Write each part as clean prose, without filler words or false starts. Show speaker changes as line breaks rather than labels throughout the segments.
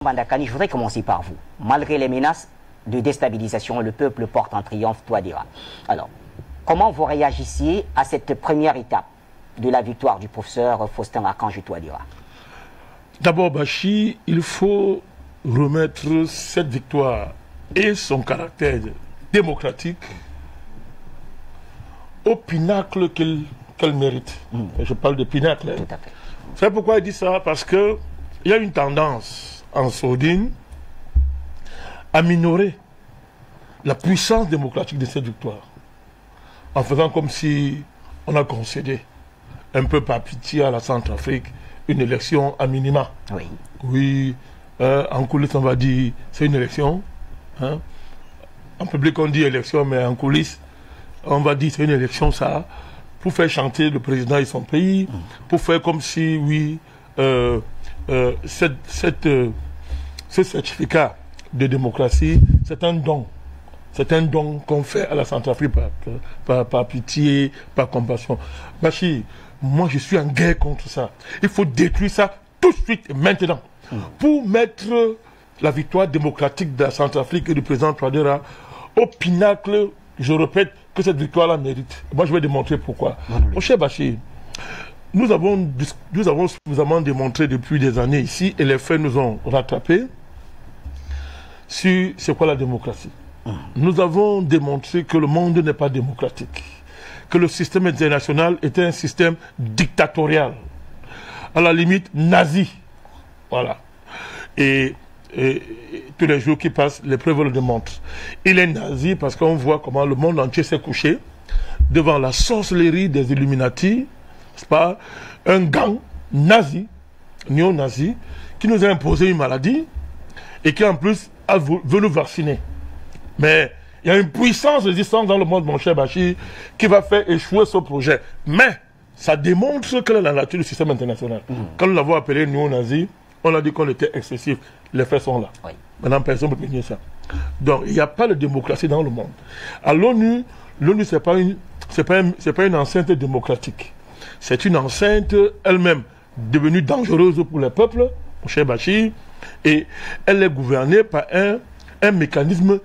Vandakani, je voudrais commencer par vous. Malgré les menaces de déstabilisation, le peuple porte en triomphe Touadéra. Alors, comment vous réagissez à cette première étape de la victoire du professeur Faustin Archange Touadéra?
D'abord, Bachi, il faut remettre cette victoire et son caractère démocratique au pinacle qu'elle mérite. Je parle de pinacle.
Tout à fait.
Vous savez pourquoi il dit ça? Parce qu'il y a une tendance en Sourdine à minorer la puissance démocratique de cette victoire, en faisant comme si on a concédé, un peu par pitié à la Centrafrique, une élection à minima.
Oui.
Oui, en coulisses, on va dire, c'est une élection. Hein. En public, on dit élection, mais en coulisses, on va dire c'est une élection, ça, pour faire chanter le président et son pays, pour faire comme si, oui, ce certificat de démocratie, c'est un don. C'est un don qu'on fait à la Centrafrique par pitié, par compassion. Bachi, moi je suis en guerre contre ça. Il faut détruire ça tout de suite et maintenant. Pour mettre la victoire démocratique de la Centrafrique et du président Touadéra au pinacle, je répète, que cette victoire-là mérite. Moi je vais démontrer pourquoi. Mon cher Bachi, nous avons suffisamment démontré depuis des années ici, et les faits nous ont rattrapés, sur c'est quoi la démocratie. Nous avons démontré que le monde n'est pas démocratique, que le système international était un système dictatorial, à la limite nazi. Voilà. Et tous les jours qui passent, les preuves le démontrent. Il est nazi parce qu'on voit comment le monde entier s'est couché devant la sorcellerie des Illuminati, n'est-ce pas, un gang nazi, néo-nazi, qui nous a imposé une maladie et qui en plus veut nous vacciner. Mais il y a une puissance résistante dans le monde, mon cher Bachi, qui va faire échouer ce projet. Mais ça démontre quelle est la nature du système international. Quand nous l'avons appelé néo-nazi, on a dit qu'on était excessif. Les faits sont là. Oui. Maintenant, personne ne peut nier ça. Donc, il n'y a pas de démocratie dans le monde. À l'ONU, ce n'est pas une enceinte démocratique. C'est une enceinte elle-même devenue dangereuse pour les peuples, mon cher Bachi, et elle est gouvernée par un mécanisme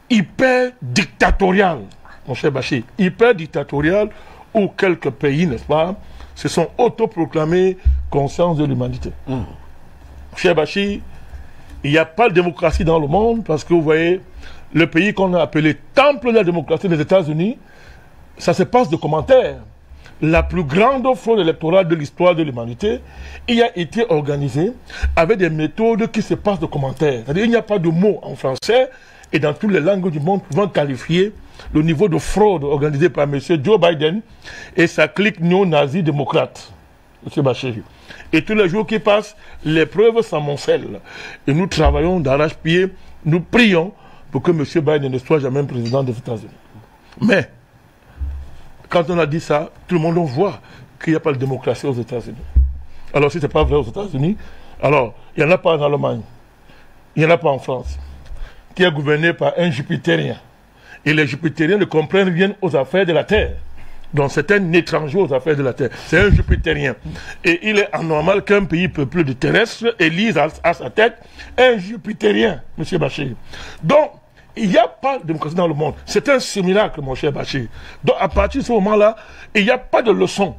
hyper dictatorial, mon cher Bachi, hyper dictatorial, où quelques pays, n'est-ce pas, se sont autoproclamés conscience de l'humanité. Mon cher Bachi, il n'y a pas de démocratie dans le monde parce que vous voyez, le pays qu'on a appelé temple de la démocratie des États-Unis, ça se passe de commentaires. La plus grande fraude électorale de l'histoire de l'humanité, il a été organisée avec des méthodes qui se passent de commentaires. C'est-à-dire qu'il n'y a pas de mots en français et dans toutes les langues du monde pouvant qualifier le niveau de fraude organisé par M. Joe Biden et sa clique néo-nazi démocrate, M. Bachir. Et tous les jours qui passent, les preuves s'amoncellent. Et nous travaillons d'arrache-pied, nous prions pour que M. Biden ne soit jamais président des États-Unis. Mais, quand on a dit ça, tout le monde voit qu'il n'y a pas de démocratie aux États-Unis. Alors, si ce n'est pas vrai aux États-Unis, alors, il n'y en a pas en Allemagne, il n'y en a pas en France, qui est gouverné par un Jupitérien. Et les Jupitériens ne comprennent rien aux affaires de la Terre. Donc, c'est un étranger aux affaires de la Terre. C'est un Jupitérien. Et il est anormal qu'un pays peuplé de terrestres élise à sa tête un Jupitérien, M. Bachir. Donc, il n'y a pas de démocratie dans le monde. C'est un miracle, mon cher Bachir. Donc, à partir de ce moment-là, il n'y a pas de leçon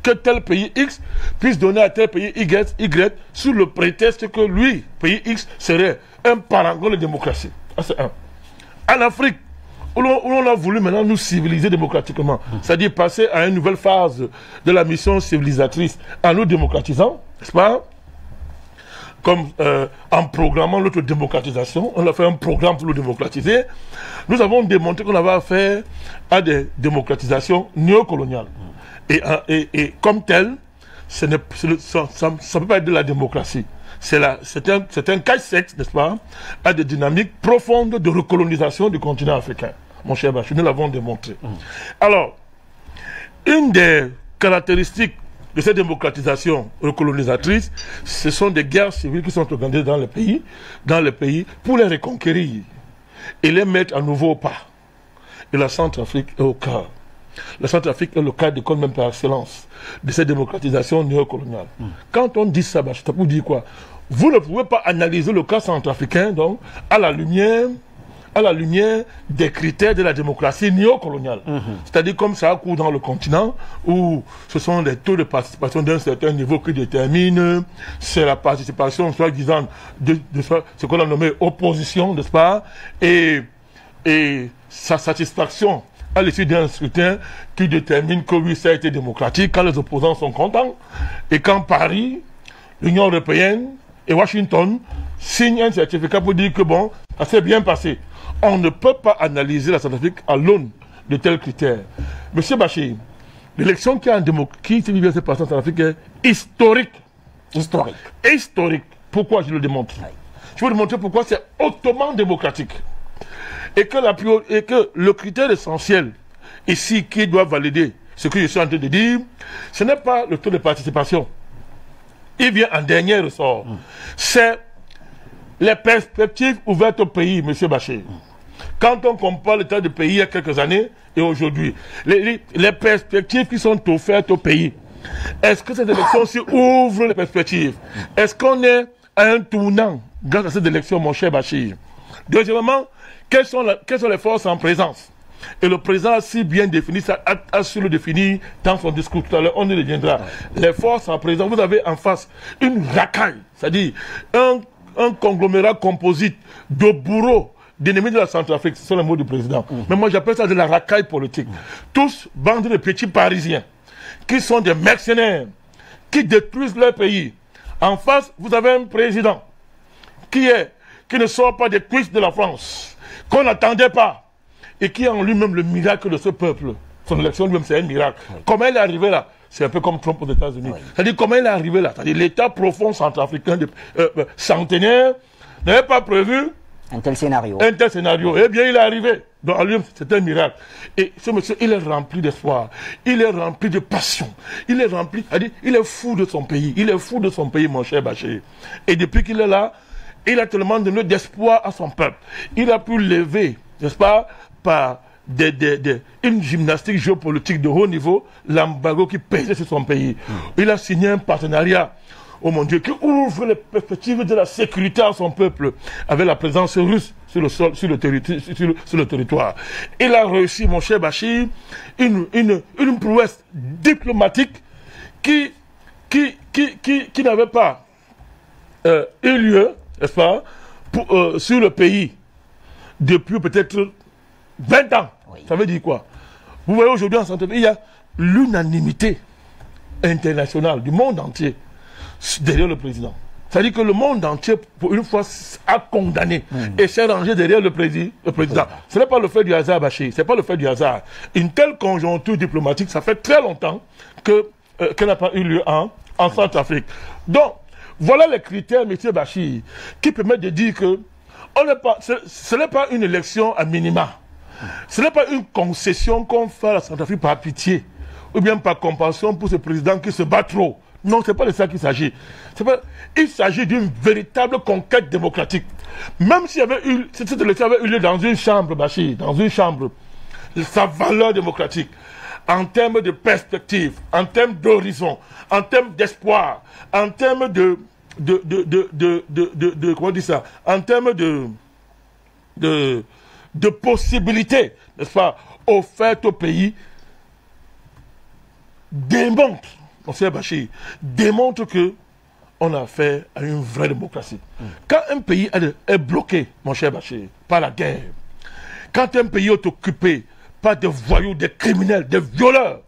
que tel pays X puisse donner à tel pays Y sous le prétexte que lui, pays X, serait un parangon de démocratie. C'est un. En Afrique, où l'on a voulu maintenant nous civiliser démocratiquement, c'est-à-dire passer à une nouvelle phase de la mission civilisatrice en nous démocratisant, n'est-ce pas? Comme en programmant notre démocratisation, on a fait un programme pour nous démocratiser. Nous avons démontré qu'on avait affaire à des démocratisations néocoloniales. Et comme tel, ça ne peut pas être de la démocratie. C'est un cache-sexe, n'est-ce pas, à des dynamiques profondes de recolonisation du continent africain. Mon cher Bachir, nous l'avons démontré. Alors, une des caractéristiques de cette démocratisation recolonisatrice, ce sont des guerres civiles qui sont organisées dans les pays pour les reconquérir et les mettre à nouveau au pas. Et la Centrafrique est au cœur. La Centrafrique est le cas d'école même par excellence de cette démocratisation néocoloniale. Quand on dit ça, c'est pour dire quoi? vous ne pouvez pas analyser le cas centrafricain donc, à la lumière des critères de la démocratie néocoloniale. C'est-à-dire comme ça court dans le continent, où ce sont les taux de participation d'un certain niveau qui déterminent, c'est la participation, soi-disant, de ce qu'on a nommé opposition, n'est-ce pas, et sa satisfaction à l'issue d'un scrutin qui détermine que oui, ça a été démocratique, quand les opposants sont contents, et quand Paris, l'Union européenne et Washington signent un certificat pour dire que bon, ça s'est bien passé. On ne peut pas analyser la Centrafrique à l'aune de tels critères. Monsieur Bachir, l'élection qui s'est passée en Centrafrique est historique.
Historique.
Historique. Pourquoi je le démontre? Je vais vous démontrer pourquoi c'est hautement démocratique. Et que le critère essentiel ici qui doit valider ce que je suis en train de dire, ce n'est pas le taux de participation. Il vient en dernier ressort. C'est les perspectives ouvertes au pays, M. Bachir. Quand on compare l'état du pays il y a quelques années et aujourd'hui, les perspectives qui sont offertes au pays, est-ce que cette élection-ci ouvre les perspectives? Est-ce qu'on est à un tournant grâce à cette élection, mon cher Bachir? Deuxièmement, quelles sont les forces en présence? Et le président a si bien défini ça, a su le définir dans son discours tout à l'heure, on y reviendra. Les forces en présence, vous avez en face une racaille, c'est-à-dire un conglomérat composite de bourreaux, d'ennemis de la Centrafrique, ce sont les mots du président. Mais moi j'appelle ça de la racaille politique. Tous bandés de petits parisiens, qui sont des mercenaires, qui détruisent leur pays. En face, vous avez un président qui ne sort pas des cuisses de la France, qu'on n'attendait pas, et qui est en lui-même le miracle de ce peuple. Son élection lui-même, c'est un miracle. Comment il est arrivé là? C'est un peu comme Trump aux États-Unis. C'est-à-dire comment il est arrivé là? C'est-à-dire l'état profond centrafricain centenaire n'avait pas prévu
un tel scénario.
Un tel scénario. Eh bien, il est arrivé. Donc, en lui-même, c'est un miracle. Et ce monsieur, il est rempli d'espoir. Il est rempli de passion. Il est rempli, il est fou de son pays. Il est fou de son pays, mon cher Bachir. Et depuis qu'il est là, il a tellement donné d'espoir à son peuple. Il a pu lever, n'est-ce pas, par une gymnastique géopolitique de haut niveau, l'embargo qui pesait sur son pays. Il a signé un partenariat, oh mon Dieu, qui ouvre les perspectives de la sécurité à son peuple, avec la présence russe sur le sol, sur le territoire. Il a réussi, mon cher Bachir, une prouesse diplomatique qui n'avait pas eu lieu, n'est-ce pas, sur le pays depuis peut-être 20 ans. Oui. Ça veut dire quoi? Vous voyez aujourd'hui en Centrafrique, il y a l'unanimité internationale du monde entier derrière le président. C'est-à-dire que le monde entier, pour une fois, a condamné et s'est rangé derrière le président. Ce n'est pas le fait du hasard, Bachir. Ce n'est pas le fait du hasard. Une telle conjoncture diplomatique, ça fait très longtemps qu'elle n'a pas eu lieu en Centrafrique. Donc, voilà les critères, M. Bachir, qui permettent de dire que ce n'est pas une élection à minima. Ce n'est pas une concession qu'on fait à la Centrafrique par pitié ou bien par compassion pour ce président qui se bat trop. Non, ce n'est pas de ça qu'il s'agit. Il s'agit d'une véritable conquête démocratique. Même si cette élection avait eu lieu dans une chambre, Bachir, dans une chambre, sa valeur démocratique, en termes de perspective, en termes d'horizon, en termes d'espoir, en termes comment on dit ça, en termes de possibilités, n'est-ce pas, offertes au pays, démontre, mon cher Bachir, démontre que on a affaire à une vraie démocratie. Quand un pays est bloqué, mon cher Bachir, par la guerre, quand un pays est occupé par des voyous, des criminels, des violeurs,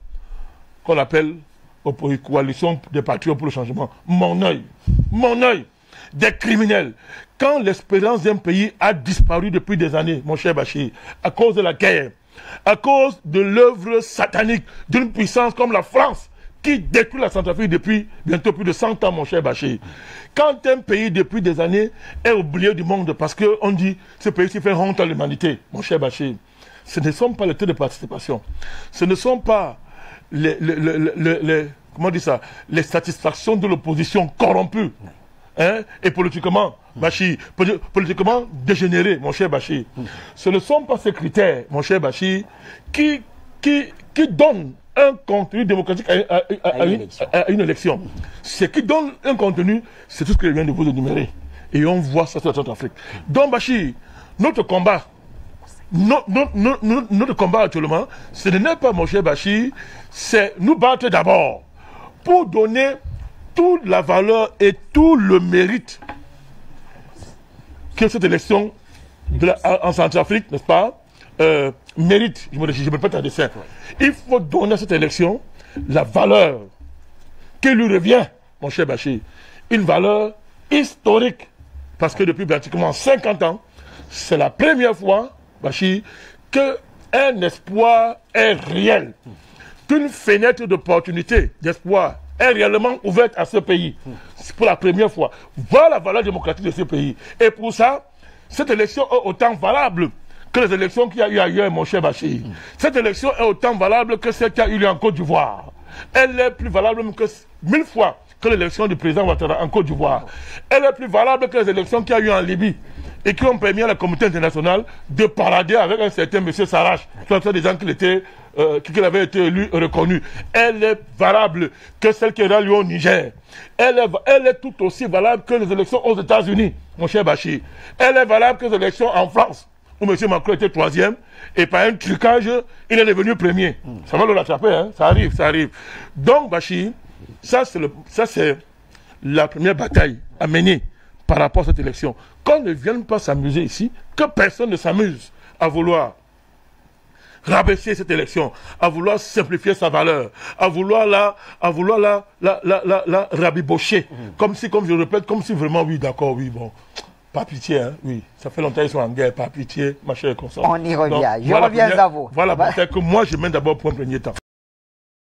qu'on appelle coalition des patriotes pour le changement, mon œil, des criminels. Quand l'espérance d'un pays a disparu depuis des années, mon cher Bachir, à cause de la guerre, à cause de l'œuvre satanique d'une puissance comme la France, qui détruit la Centrafrique depuis bientôt plus de 100 ans, mon cher Bachir. Quand un pays, depuis des années, est oublié du monde parce qu'on dit ce pays-ci fait honte à l'humanité, mon cher Bachir, ce ne sont pas les taux de participation, ce ne sont pas comment on dit ça, les satisfactions de l'opposition corrompue, hein, et politiquement, Bachir, politiquement dégénéré, mon cher Bachir. Ce ne sont pas ces critères, mon cher Bachir, qui donnent un contenu démocratique à une élection. Ce qui donne un contenu, c'est tout ce que je viens de vous énumérer. Et on voit ça sur la Centrafrique. Donc, Bachir, notre combat actuellement, ce n'est pas, mon cher Bachir, c'est nous battre d'abord pour donner toute la valeur et tout le mérite que cette élection en Centrafrique, n'est-ce pas, mérite. Je me répète à dessein. Il faut donner à cette élection la valeur qui lui revient, mon cher Bachir. Une valeur historique. Parce que depuis pratiquement 50 ans, c'est la première fois, Bachir, qu'un espoir est réel. Qu'une fenêtre d'opportunité, d'espoir, est réellement ouverte à ce pays. C'est pour la première fois. Voilà la valeur démocratique de ce pays. Et pour ça, cette élection est autant valable que les élections qu'il y a eu ailleurs, mon cher Bachir. Cette élection est autant valable que celle qui a eu lieu en Côte d'Ivoire. Elle est plus valable que 1000 fois que l'élection du président Ouattara en Côte d'Ivoire. Elle est plus valable que les élections qu'il y a eu en Libye et qui ont permis à la communauté internationale de parader avec un certain M. Sarraj, soit disant qu'il avait été élu et reconnu. Elle est valable que celle qui est lieu au Niger. Elle est tout aussi valable que les élections aux États-Unis, mon cher Bachir. Elle est valable que les élections en France, où M. Macron était 3e, et par un trucage, il est devenu 1er. Ça va le rattraper, hein? Ça arrive, ça arrive. Donc, Bachir, ça c'est la première bataille à mener par rapport à cette élection. Qu'on ne vienne pas s'amuser ici, que personne ne s'amuse à vouloir rabaisser cette élection, à vouloir simplifier sa valeur, à vouloir la rabibocher, comme je répète, comme si vraiment, oui, d'accord, oui, bon, pas pitié, hein, oui, ça fait longtemps qu'ils sont en guerre, pas pitié, ma chère consort.
On y revient, je reviens à vous.
Voilà, peut-être que moi, je mène d'abord pour un premier temps.